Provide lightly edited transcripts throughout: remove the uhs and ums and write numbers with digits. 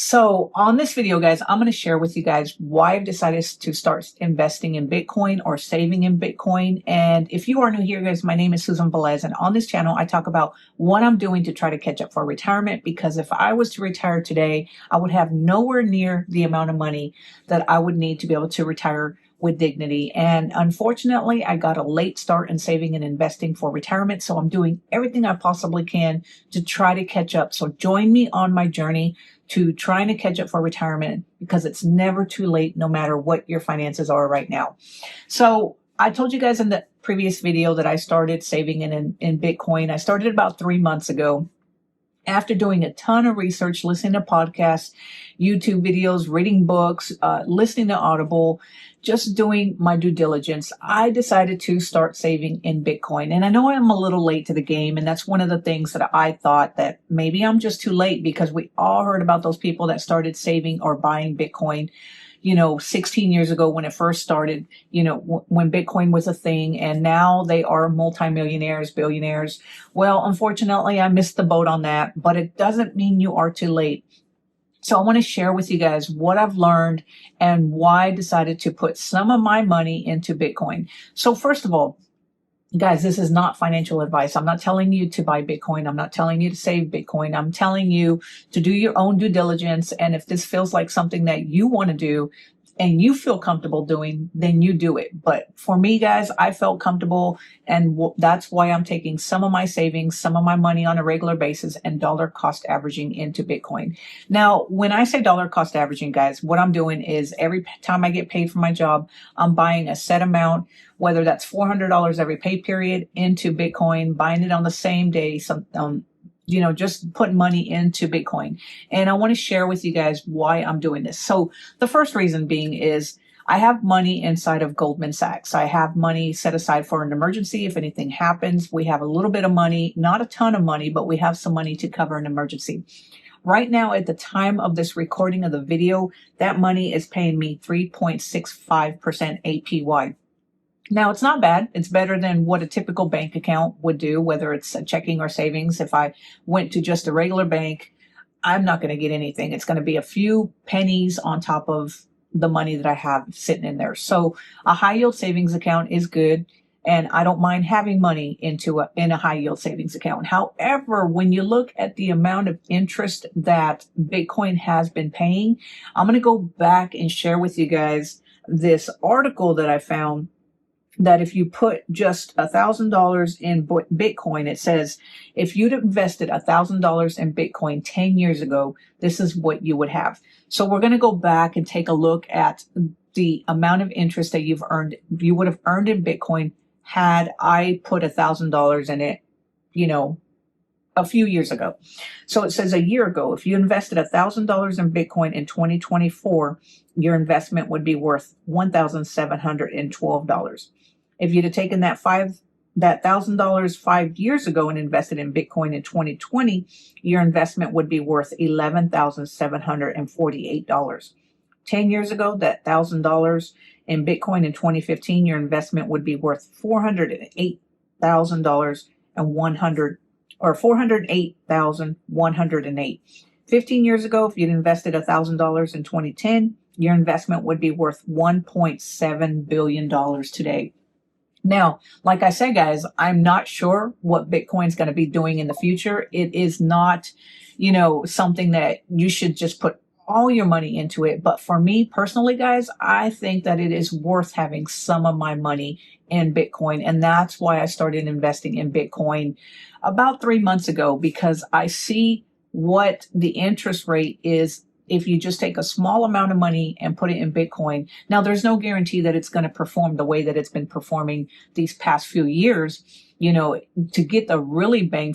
So on this video, guys, I'm going to share with you guys why I've decided to start investing in Bitcoin or saving in Bitcoin. And if you are new here, guys, my name is Susan Velez. And on this channel, I talk about what I'm doing to try to catch up for retirement. Because if I was to retire today, I would have nowhere near the amount of money that I would need to be able to retire with dignity. And unfortunately, I got a late start in saving and investing for retirement. So I'm doing everything I possibly can to try to catch up. So join me on my journey to trying to catch up for retirement, because it's never too late, no matter what your finances are right now. So I told you guys in the previous video that I started saving in Bitcoin. I started about 3 months ago. After doing a ton of research, listening to podcasts, YouTube videos, reading books, listening to Audible, just doing my due diligence, I decided to start saving in Bitcoin. And I know I'm a little late to the game. And that's one of the things that I thought that maybe I'm just too late, because we all heard about those people that started saving or buying Bitcoin 16 years ago when it first started, when Bitcoin was a thing, and now they are multimillionaires, billionaires. Well, unfortunately, I missed the boat on that, but it doesn't mean you are too late. So I want to share with you guys what I've learned and why I decided to put some of my money into Bitcoin. So first of all, guys, this is not financial advice. I'm not telling you to buy Bitcoin. I'm not telling you to save Bitcoin. I'm telling you to do your own due diligence. And if this feels like something that you want to do and you feel comfortable doing, then you do it. But for me, guys, I felt comfortable. And that's why I'm taking some of my savings, some of my money on a regular basis, and dollar cost averaging into Bitcoin. Now, when I say dollar cost averaging, guys, what I'm doing is every time I get paid for my job, I'm buying a set amount, whether that's $400 every pay period, into Bitcoin, buying it on the same day, just putting money into Bitcoin. And I want to share with you guys why I'm doing this. So the first reason being is I have money inside of Goldman Sachs. I have money set aside for an emergency. If anything happens, we have a little bit of money, not a ton of money, but we have some money to cover an emergency. Right now, at the time of this recording of the video, that money is paying me 3.65% APY. Now, it's not bad. It's better than what a typical bank account would do, whether it's a checking or savings. If I went to just a regular bank, I'm not going to get anything. It's going to be a few pennies on top of the money that I have sitting in there. So a high yield savings account is good. And I don't mind having money in a high yield savings account. However, when you look at the amount of interest that Bitcoin has been paying, I'm going to go back and share with you guys this article that I found, that if you put just $1,000 in Bitcoin, it says if you'd invested $1,000 in Bitcoin 10 years ago, this is what you would have. So we're going to go back and take a look at the amount of interest that you would have earned in Bitcoin had I put $1,000 in it, a few years ago. So it says a year ago, if you invested $1,000 in Bitcoin in 2024, your investment would be worth $1,712. If you'd have taken that $1,000 5 years ago and invested in Bitcoin in 2020, your investment would be worth $11,748. 10 years ago, that $1,000 in Bitcoin in 2015, your investment would be worth $408,000 and $408,108. 15 years ago, if you'd invested $1,000 in 2010, your investment would be worth $1.7 billion today. Now, like I said, guys, I'm not sure what Bitcoin's going to be doing in the future. It is not, something that you should just put all your money into it. But for me personally, guys, I think that it is worth having some of my money in Bitcoin. And that's why I started investing in Bitcoin about 3 months ago, because I see what the interest rate is if you just take a small amount of money and put it in Bitcoin. Now, there's no guarantee that it's going to perform the way that it's been performing these past few years. To get the big bang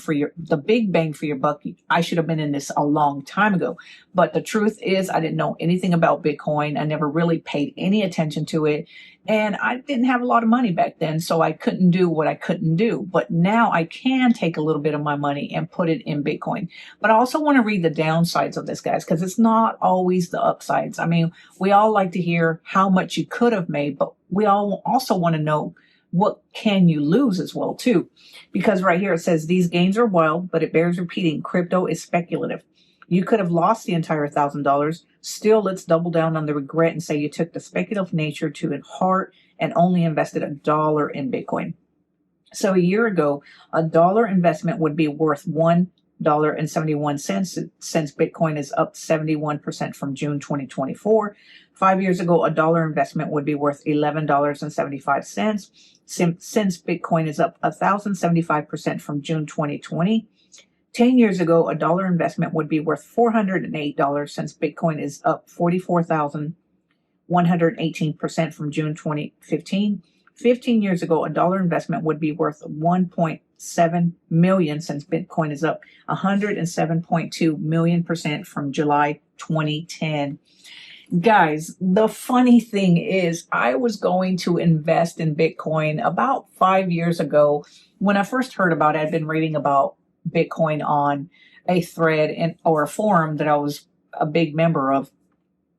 for your buck, I should have been in this a long time ago. But the truth is, I didn't know anything about Bitcoin. I never really paid any attention to it. And I didn't have a lot of money back then, so I couldn't do what I couldn't do. But now I can take a little bit of my money and put it in Bitcoin. But I also want to read the downsides of this, guys, because it's not always the upsides. I mean, we all like to hear how much you could have made, but we all also want to know what can you lose as well, too. Because right here it says, these gains are wild, but it bears repeating, crypto is speculative. You could have lost the entire $1,000. Still, let's double down on the regret and say you took the speculative nature to heart and only invested $1 in Bitcoin. So a year ago, $1 investment would be worth $1.71 since Bitcoin is up 71% from June 2024. 5 years ago, $1 investment would be worth $11.75 since Bitcoin is up 1,075% from June 2020. 10 years ago, $1 investment would be worth $408 since Bitcoin is up 44,118% from June 2015. 15 years ago, $1 investment would be worth 1.7 million since Bitcoin is up 107.2 million% from July 2010. Guys, the funny thing is I was going to invest in Bitcoin about 5 years ago. When I first heard about it, I'd been reading about Bitcoin on a thread or a forum that I was a big member of.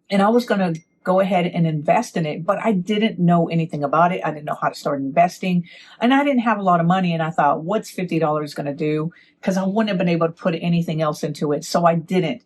And I was going to go ahead and invest in it, but I didn't know anything about it. I didn't know how to start investing, and I didn't have a lot of money. And I thought, what's $50 going to do? Because I wouldn't have been able to put anything else into it. So I didn't.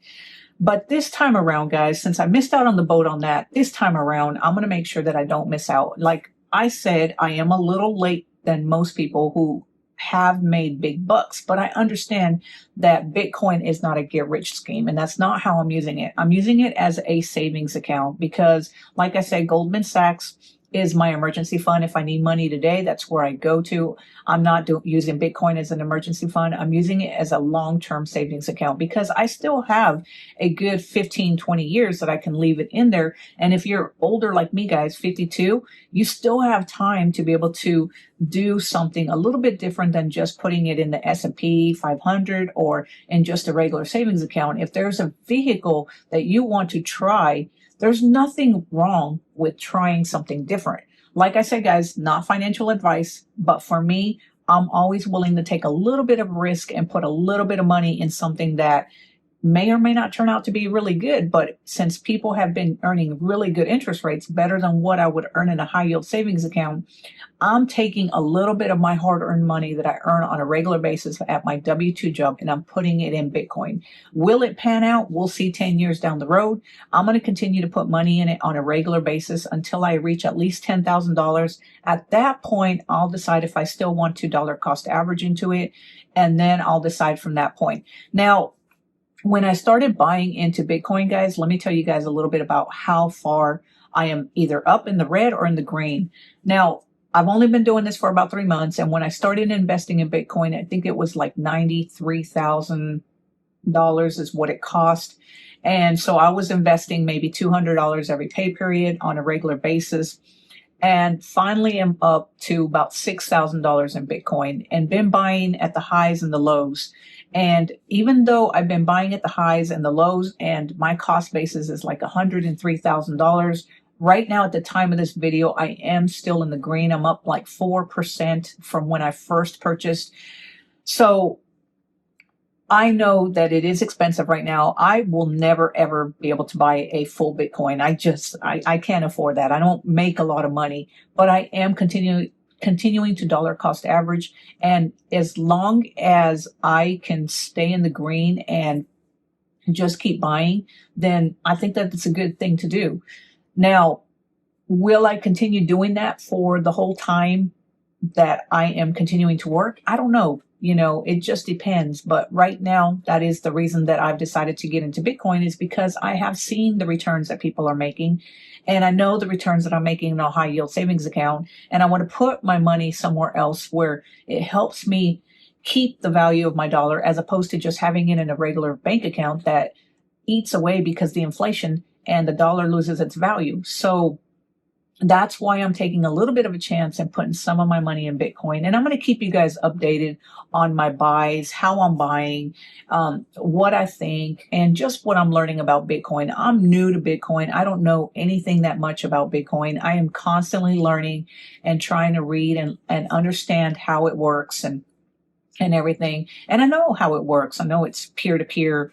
But this time around, guys, since I missed out on the boat on that, this time around, I'm going to make sure that I don't miss out. Like I said, I am a little late than most people who have made big bucks, but I understand that Bitcoin is not a get rich scheme, and that's not how I'm using it. I'm using it as a savings account because, like I said, Goldman Sachs is my emergency fund. If I need money today, that's where I go to. I'm not using Bitcoin as an emergency fund. I'm using it as a long-term savings account because I still have a good 15, 20 years that I can leave it in there. And if you're older like me, guys, 52, you still have time to be able to do something a little bit different than just putting it in the S&P 500 or in just a regular savings account. If there's a vehicle that you want to try, there's nothing wrong with trying something different. Like I said, guys, not financial advice, but for me, I'm always willing to take a little bit of risk and put a little bit of money in something that may or may not turn out to be really good. But since people have been earning really good interest rates, better than what I would earn in a high yield savings account, I'm taking a little bit of my hard-earned money that I earn on a regular basis at my W-2 job, and I'm putting it in Bitcoin. Will it pan out? We'll see 10 years down the road. I'm going to continue to put money in it on a regular basis until I reach at least $10,000. At that point, I'll decide if I still want to dollar cost average into it, and then I'll decide from that point. Now, when I started buying into Bitcoin, guys, let me tell you guys a little bit about how far I am either up in the red or in the green. Now, I've only been doing this for about 3 months. And when I started investing in Bitcoin, I think it was like $93,000 is what it cost. And so I was investing maybe $200 every pay period on a regular basis. And finally, I'm up to about $6,000 in Bitcoin and been buying at the highs and the lows. And even though I've been buying at the highs and the lows and my cost basis is like $103,000, right now at the time of this video, I am still in the green. I'm up like 4% from when I first purchased. So I know that it is expensive right now. I will never, ever be able to buy a full Bitcoin. I can't afford that. I don't make a lot of money, but I am continuing to dollar cost average. And as long as I can stay in the green and just keep buying, then I think that it's a good thing to do. Now, will I continue doing that for the whole time that I am continuing to work? I don't know. You know, it just depends. But right now, that is the reason that I've decided to get into Bitcoin, is because I have seen the returns that people are making. And I know the returns that I'm making in a high yield savings account. And I want to put my money somewhere else where it helps me keep the value of my dollar, as opposed to just having it in a regular bank account that eats away because the inflation and the dollar loses its value. So that's why I'm taking a little bit of a chance and putting some of my money in Bitcoin. And I'm going to keep you guys updated on my buys, how I'm buying, what I think, and just what I'm learning about Bitcoin. I'm new to Bitcoin. I don't know anything that much about Bitcoin. I am constantly learning and trying to read and understand how it works and everything. And I know how it works. I know it's peer-to-peer,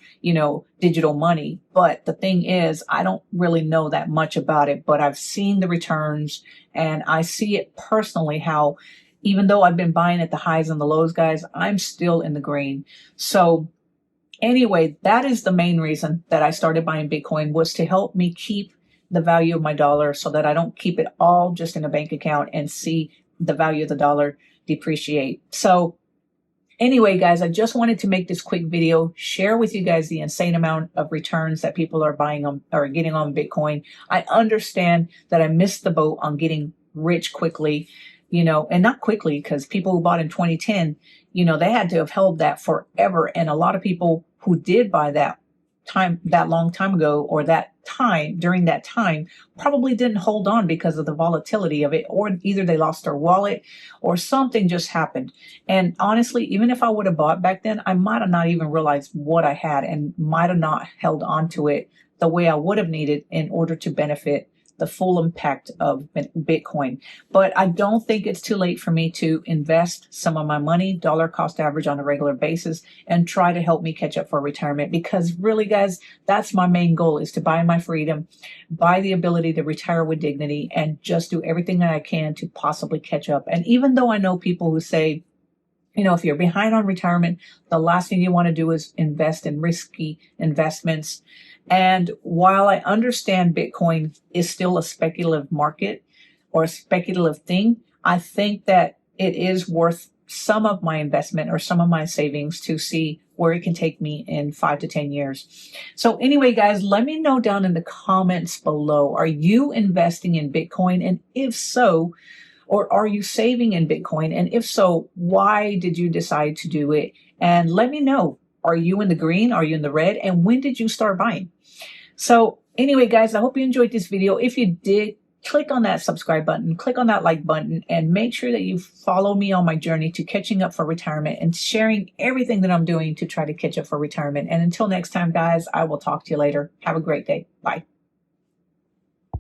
digital money. But the thing is, I don't really know that much about it, but I've seen the returns and I see it personally how, even though I've been buying at the highs and the lows, guys, I'm still in the green. So Anyway, that is the main reason that I started buying Bitcoin, was to help me keep the value of my dollar so that I don't keep it all just in a bank account and see the value of the dollar depreciate. So anyway, guys, I just wanted to make this quick video, share with you guys the insane amount of returns that people are buying on or getting on Bitcoin. I understand that I missed the boat on getting rich quickly, and not quickly, because people who bought in 2010, they had to have held that forever. And a lot of people who did buy that long time ago, or during that time, probably didn't hold on because of the volatility of it, or either they lost their wallet or something just happened. And honestly, even if I would have bought back then, I might have not even realized what I had and might have not held on to it the way I would have needed in order to benefit the full impact of Bitcoin. But I don't think it's too late for me to invest some of my money, dollar cost average, on a regular basis, and try to help me catch up for retirement. Because really, guys, that's my main goal, is to buy my freedom, buy the ability to retire with dignity, and just do everything that I can to possibly catch up. And even though I know people who say, if you're behind on retirement, the last thing you want to do is invest in risky investments. And while I understand Bitcoin is still a speculative market or a speculative thing, I think that it is worth some of my investment or some of my savings to see where it can take me in 5 to 10 years. So anyway, guys, let me know down in the comments below, are you investing in Bitcoin? And if so, or are you saving in Bitcoin? And if so, why did you decide to do it? And let me know, are you in the green? Are you in the red? And when did you start buying? So anyway, guys, I hope you enjoyed this video. If you did, click on that subscribe button, click on that like button, and make sure that you follow me on my journey to catching up for retirement and sharing everything that I'm doing to try to catch up for retirement. And until next time, guys, I will talk to you later. Have a great day. Bye.